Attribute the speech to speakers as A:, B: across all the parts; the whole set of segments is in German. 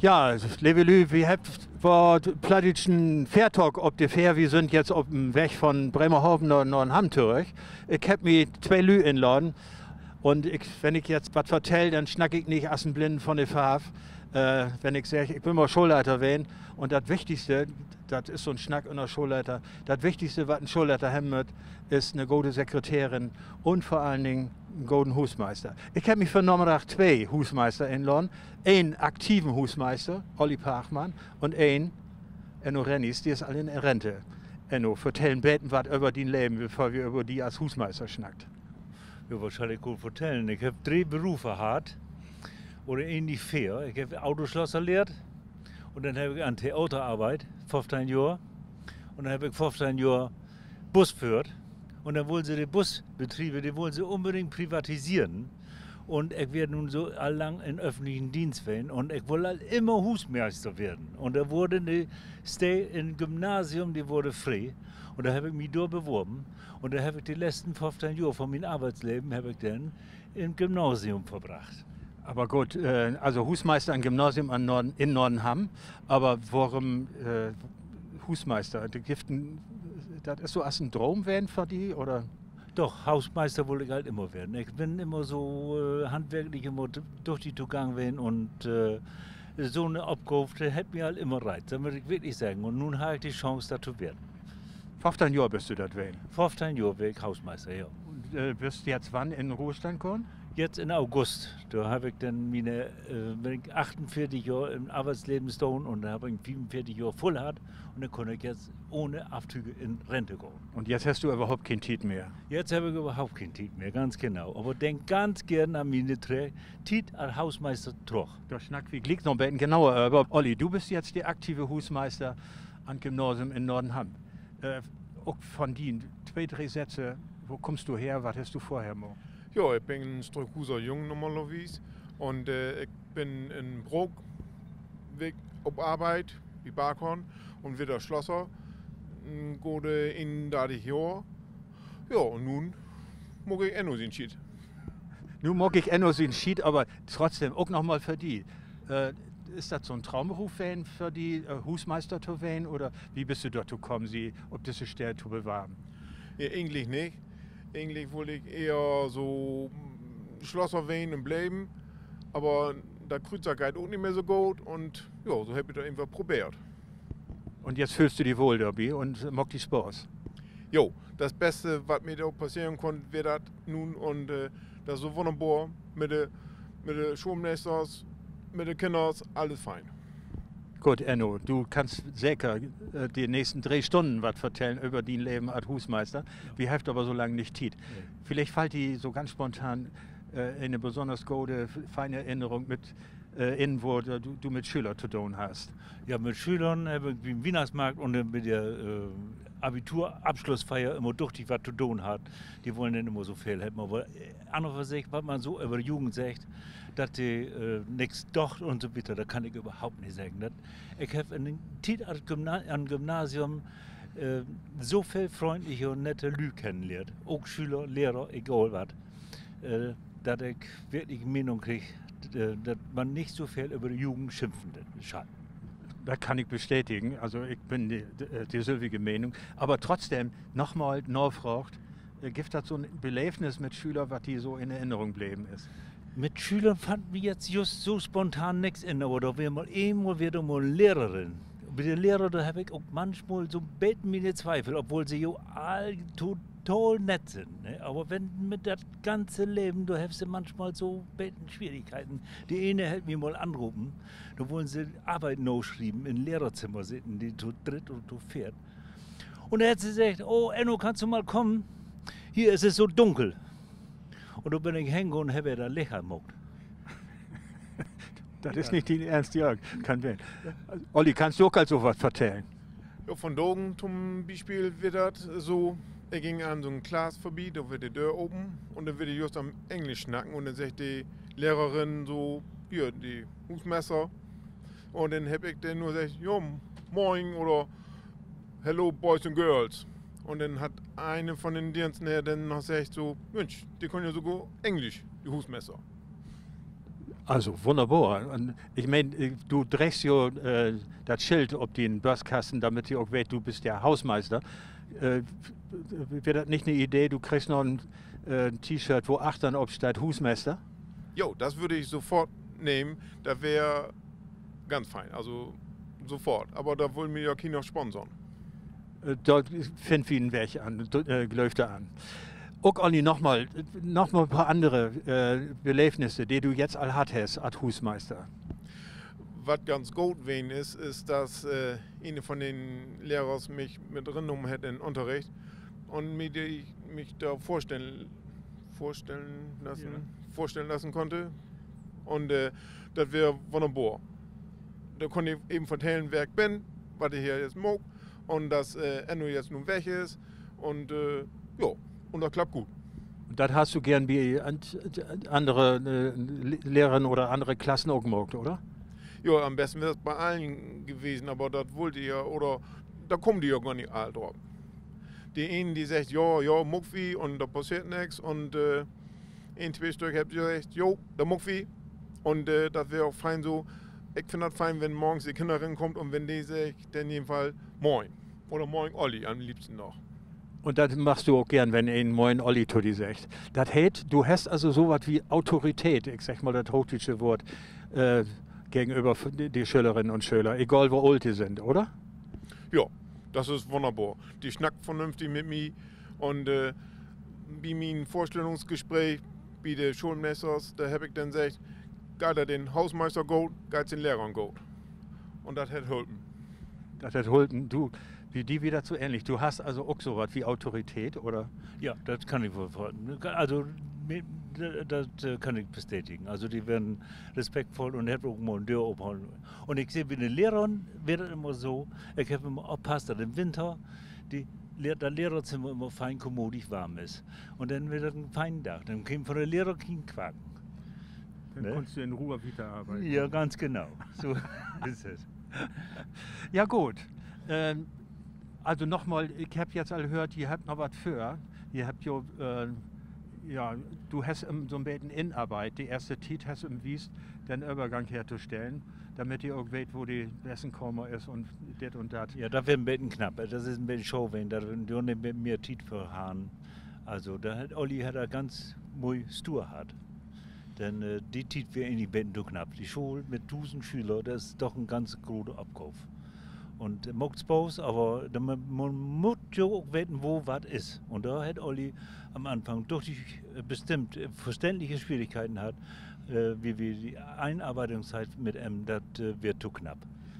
A: Ja, lieve Lü, we hebben voor plattischen Fairtalk op de Fair. We sind jetzt op dem Weg von Bremerhaven naar Nordenham terug. Ich habe mir zwei Lü inladen und wenn ich jetzt was vertelle, dann schnack ich nicht aus dem Blinden von der Farbe. Wenn ich sage, ich bin mal Schulleiter werden und das Wichtigste, das ist so ein Schnack in der Schulleiter, das Wichtigste, was ein Schulleiter haben wird, ist eine gute Sekretärin und vor allen Dingen einen guten Husmeister. Ich habe mich für Nummer 2 Husmeister inladen. Einen aktiven Husmeister, Olli Pachmann, und einen, Enno Rennies, die ist alle in Rente. Enno, vertellen beten was über dein Leben, bevor wir über die als Husmeister schnackt.
B: Ja, was soll ich gut vertellen? Ich habe 3 Berufe gehabt, oder ähnlich 4. Ich habe Autoschlosser gelehrt und dann habe ich an Theaterarbeit, 15 Jahre. Und dann habe ich 15 Jahre Bus geführt. Und dann wollen sie die Busbetriebe, die wollen sie unbedingt privatisieren. Und ich werde nun so allang in öffentlichen Dienst werden und ich wollte halt immer Husmeister werden. Und da wurde die Stay im Gymnasium, die wurde frei. Und da habe ich mich dort beworben. Und da habe ich die letzten 15 Jahre von meinem Arbeitsleben habe ich dann im Gymnasium verbracht.
A: Aber gut, also Husmeister im Gymnasium in Nordenham, aber warum Husmeister? Das ist so als ein Traum werden für die, oder?
B: Doch, Hausmeister wollte ich halt immer werden. Ich bin immer so handwerklich immer durch die Tour gegangen und so eine Aufgabe hat mir halt immer reizt, das würde ich wirklich sagen. Und nun habe ich die Chance, das zu werden.
A: 15 Jahre bist du das werden?
B: 15 Jahre bin ich Hausmeister, ja.
A: Und bist du jetzt wann in den Ruhestand gekommen?
B: Jetzt in August, da habe ich dann meine 48 Jahre im Arbeitsleben stehen und da habe ich 45 Jahre voll gehabt und dann konnte ich jetzt ohne Abzüge in Rente gehen.
A: Und jetzt hast du überhaupt kein Tiet mehr?
B: Jetzt habe ich überhaupt kein Tiet mehr, ganz genau. Aber denk ganz gern an meine Tiet als Hausmeister troch.
A: Da schnackt wie Glick noch ein bisschen genauer über. Olli, du bist jetzt der aktive Husmeister am Gymnasium in Nordenham. Auch von dir, 2, 3 Sätze, wo kommst du her, was hast du vorher gemacht?
C: Ja, ich bin ein Struckhuser Jung normalerweise und ich bin in Brok weg auf Arbeit, wie Barkhorn und wieder Schlosser. Gute in 30 Jahre. Ja, und nun mag ich Enno sein Schied.
A: Nun mag ich Enno sein Schied, aber trotzdem auch nochmal für die. Ist das so ein Traumberuf für die Husmeister zu werden oder wie bist du dort gekommen, sie auf diese Stelle zu bewerben?
C: Ja, eigentlich nicht. Eigentlich wollte ich eher so Schlosser werden und bleiben, aber der Kreuzer geht auch nicht mehr so gut und ja, so habe ich das einfach probiert.
A: Und jetzt fühlst du dich wohl dabei und magst die Spaß?
C: Jo, das Beste, was mir da passieren konnte, wäre das nun und das ist so wunderbar mit den Schulmeisters, mit den Kindern, alles fein.
A: Gut, Enno, du kannst sicher die nächsten 3 Stunden was erzählen über dein Leben als Husmeister. Ja. Wir haben aber so lange nicht Zeit. Nee. Vielleicht fällt die so ganz spontan eine besonders gute, feine Erinnerung mit wo du mit Schülern zu tun hast.
B: Ja, mit Schülern wie im Weihnachtsmarkt und mit der Abiturabschlussfeier immer durch die was zu tun hat. Die wollen dann immer so viel haben. Aber andererseits, was man so über die Jugend sagt, dass die nichts doch und so weiter, da kann ich überhaupt nicht sagen. Ich habe in am Gymnasium so viel freundliche und nette Lü kennengelernt. Auch Schüler, Lehrer, egal was. Dass ich wirklich Meinung kriege, dass man nicht so viel über die Jugend schimpfen kann.
A: Das kann ich bestätigen. Also ich bin die sylvige Meinung. Aber trotzdem, nochmal nachfragt, gibt das so ein Belebnis mit Schülern, was die so in Erinnerung bleiben ist?
B: Mit Schülern fanden wir jetzt just so spontan nichts in, aber da wäre mal wieder mal Lehrerin. Bei den Lehrern, da habe ich auch manchmal so beten meine Zweifel, obwohl sie ja all total nett sind. Ne? Aber wenn mit das ganze Leben, da hast du manchmal so beten Schwierigkeiten. Die eine hält mich mal anrufen, da wollen sie Arbeit nachschreiben, im Lehrerzimmer sitzen, die zu dritt und zu viert. Und da hat sie gesagt, oh Enno, kannst du mal kommen? Hier ist es so dunkel. Und da bin ich hängen und habe da Licht gemacht.
A: Das ist nicht die Ernst, Jörg. Kann werden. Olli, kannst du auch also was erzählen?
C: Ja, von Dogen zum Beispiel wird das so, er ging an so ein Glas vorbei, da wird die Tür open und dann wird er just am Englisch schnacken und dann sagt die Lehrerin so, hier, die Husmesser. Und dann habe ich dann nur gesagt, ja, moin oder hello boys and girls. Und dann hat eine von den Diensten her dann noch gesagt so, Mensch, die können ja sogar Englisch, die Husmesser.
A: Also wunderbar. Und ich meine, du trägst ja das Schild auf den Börskasten, damit sie auch weiß, du bist der Hausmeister. Wäre das nicht eine Idee, du kriegst noch ein T-Shirt, wo achtern ob steht Husmeister?
C: Jo, das würde ich sofort nehmen. Das wäre ganz fein, also sofort. Aber da wollen wir ja keiner sponsern.
A: Dort finden wir einen Weg an, läuft er an. Auch Olli, nochmal ein paar andere Belebnisse, die du jetzt all hast als Husmeister.
C: Was ganz gut wen ist, dass eine von den Lehrern mich mit reingenommen hat in den Unterricht und mich da vorstellen lassen konnte. Und das wäre wunderbar. Da konnte ich eben erzählen, wer ich bin, was ich hier jetzt mag und dass Enno jetzt nun weg ist. Und ja, und das klappt gut.
A: Und das hast du gern wie andere Lehrer oder andere Klassen auch gemacht, oder?
C: Ja, am besten wäre es bei allen gewesen, aber das wollte ihr oder da kommen die ja gar nicht all drauf. Die einen, die sagt, ja, Muckvi und da passiert nichts und ein, zwei Stück habt ihr gesagt, jo, da Muckvi und das wäre auch fein so. Ich finde das fein, wenn morgens die Kinderin kommt und wenn die sagt, dann in jedem Fall Moin oder Moin Olli am liebsten noch.
A: Und das machst du auch gern, wenn ein Moin Olli zu dir sagt. Das heißt, du hast also sowas wie Autorität, ich sag mal das hochdeutsche Wort, gegenüber die Schülerinnen und Schüler, egal wo alt die sind, oder?
C: Ja, das ist wunderbar. Die schnackt vernünftig mit mir und bei meinem Vorstellungsgespräch bei den Schulmeisters, da habe ich dann gesagt, geht er den Hausmeister gut, geht den Lehrer gut. Und das hat geholfen.
A: Das hat geholfen. Du, wie die wieder zu ähnlich. Du hast also auch sowas wie Autorität, oder?
B: Ja, das kann ich wohl verraten. Also, das kann ich bestätigen. Also, die werden respektvoll und haben auch mal eine Tür aufhalten. Und ich sehe, wie eine Lehrerin wird es immer so, ich habe immer aufgepasst, dass im Winter das Lehrerzimmer immer fein kommodisch warm ist. Und dann wird es ein feiner Tag. Dann kommt von der Lehrer kein Quaken.
A: Dann kannst du in Ruhe weiterarbeiten.
B: Ja, ganz genau. So ist es.
A: Ja, gut. Also nochmal, ich habe jetzt all gehört, ihr habt noch was für. Ihr habt ja, du hast so ein bisschen Innenarbeit. Die erste Tit hast du im Wies, den Übergang herzustellen, damit ihr auch wisst, wo die Bessenkomma ist und das und das.
B: Ja, das wird ein bisschen knapp. Das ist ein bisschen Show, wenn da mit mir Tit verhauen. Also, da hat Olli da ganz muy stur hat. Denn die Tit wir in die Betten zu knapp. Die Schule mit 1000 Schülern, das ist doch ein ganz großer Abkauf. Und macht Spaß, aber man muss ja auch wissen, wo was ist. Und da hat Olli am Anfang durch die bestimmt verständliche Schwierigkeiten hat, wie wir die Einarbeitungszeit mit das wird zu knapp.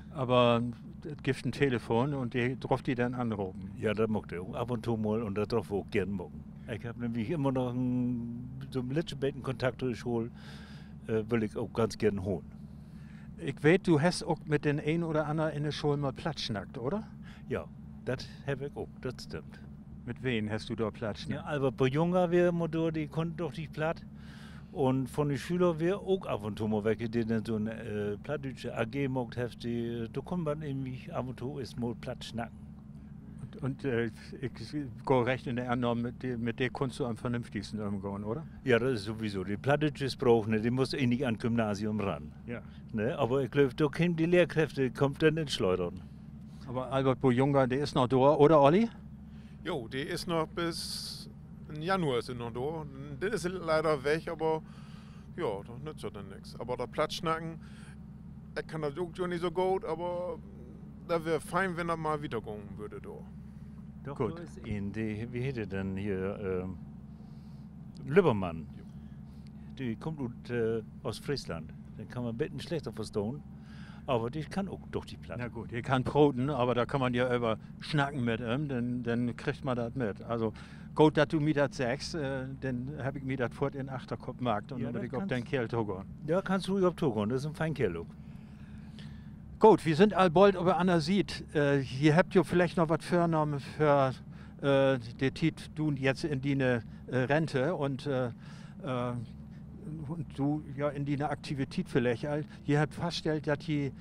A: Aber es gibt ein Telefon und die drauf die dann anrufen.
B: Ja, das mag er auch ab und zu mal und das drauf auch gern machen. Ich habe nämlich immer noch so einen letzten Kontakt durch die Schule, will ich auch ganz gern holen.
A: Ich weiß, du hast auch mit den einen oder anderen in der Schule mal Platz schnackt, oder?
B: Ja, das habe ich auch, das stimmt.
A: Mit wem hast du da Platz
B: Ja,
A: schnackt?
B: Albert Bojunger wäre immer da, die konnten doch nicht platt. Und von den Schülern wäre auch ab und zu mal welche, die dann so eine plattdeutsche AG gemacht haben, da kommt man irgendwie ab und zu ist mal platt schnacken.
A: Und ich gehe recht in der Annahme, mit der kannst du am vernünftigsten umgehen, oder?
B: Ja, das ist sowieso. Die plattdeutsche Sprache, ne, die muss nicht ans Gymnasium ran.
A: Ja.
B: Ne? Aber ich glaube, da kommen die Lehrkräfte, kommt dann ins Schleudern.
A: Aber Albert Bojunger, der ist noch da, oder Olli?
C: Jo, die ist noch bis Januar ist sie noch da. Dann ist sie leider weg, aber ja, das nützt ja dann nichts. Aber da Platzschnacken, ich kann das auch nicht so gut, aber da wäre fein, wenn er mal wieder gehen würde da.
B: Doch,
A: Gut.
B: da ist wie heißt der denn hier? Lübbermann. Die kommt aus Friesland. Den kann man ein bisschen schlechter verstehen. Aber die kann auch durch die Platte.
A: Na gut, ihr kann broten, aber da kann man ja über schnacken mit ihm, dann kriegt man das mit. Also Gut, dass du mir das sagst, dann habe ich mir das fort in Achterkopf gemacht und
B: Ja,
A: dann würde
B: das
A: ich auf deinen Kerl gehen.
B: Ja, kannst du auf Togon, das ist ein fein Kerl.
A: Gut, wir sind bald über Anna sieht. Hier habt ihr vielleicht noch was vorgenommen für die Tit, du jetzt in die Rente und du ja in die Aktivität vielleicht. Ihr habt festgestellt, dass ihr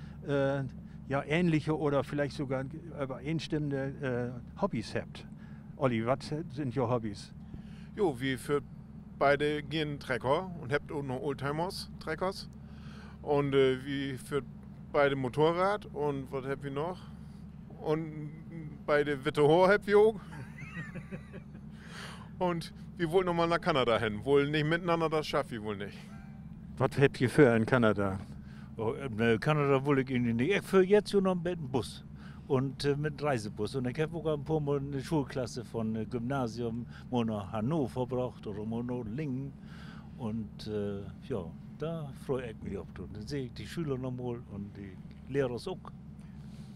A: ja ähnliche oder vielleicht sogar übereinstimmende Hobbys habt. Olli, was sind your Hobbys?
C: Jo, wir für beide gehen Trecker und habt auch noch Oldtimers, Treckers. Und wir für beide Motorrad und was habt ihr noch? Und beide Witterhor habt ihr auch. Und wir wollen nochmal nach Kanada hin. Wohl nicht miteinander, das schaffen wir wohl nicht.
A: Was habt ihr für in Kanada?
B: Oh, Kanada will ich Ihnen nicht. Ich fahre jetzt noch mit dem Bus und mit dem Reisebus. Und ich habe auch ein paar Mal eine Schulklasse von Gymnasium mal nach Hannover gebracht oder mal nach Lingen. Und ja, da freue ich mich auf. Dann sehe ich die Schüler nochmal und die Lehrer auch.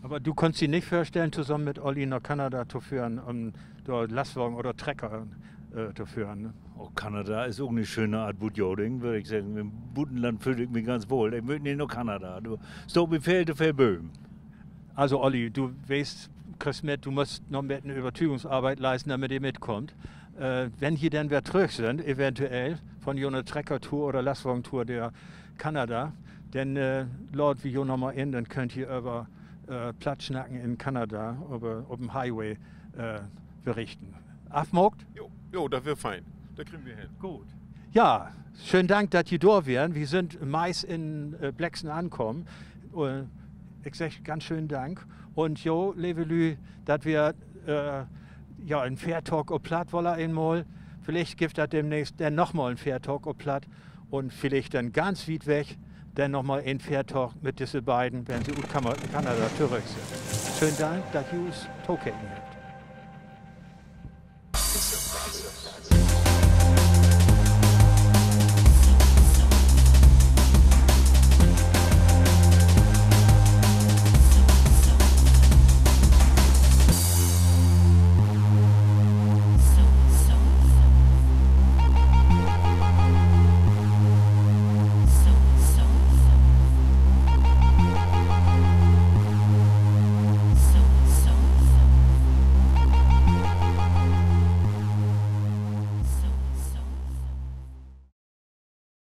A: Aber du konntest dir nicht vorstellen, zusammen mit Olli nach Kanada zu führen, um dort Lastwagen oder Trecker zu führen? Ne?
B: Oh, Kanada ist auch eine schöne Art Bootjodding, würde ich sagen. Im Budenland fühle ich mich ganz wohl. Ich möchte nicht nach Kanada. Du stehst mit Pferde für Böhm.
A: Also Olli, du weißt, kriegst mit, du musst noch mit eine Überzeugungsarbeit leisten, damit ihr mitkommt. Wenn hier dann wer zurück sind, eventuell von so einer Trecker-Tour oder Lastwagentour der Kanada, dann laut wie noch mal in, dann könnt ihr über Plattschnacken in Kanada auf dem Highway berichten. Afmogt?
C: Jo, das wäre fein. Da kriegen wir hin.
A: Gut. Ja, schönen Dank, dass ihr da wären. Wir sind meist in Blexen angekommen. Ich sage ganz schönen Dank. Und jo, Levelü, dass wir ja einen Fair-Talk auf Platt wollen einmal. Vielleicht gibt es demnächst dann nochmal einen Fair-Talk auf Platt. Und vielleicht dann ganz weit weg, dann nochmal einen Fair-Talk mit diesen beiden, wenn sie aus Kanada zurück sind. Schönen Dank, dass ihr uns zugucken habt.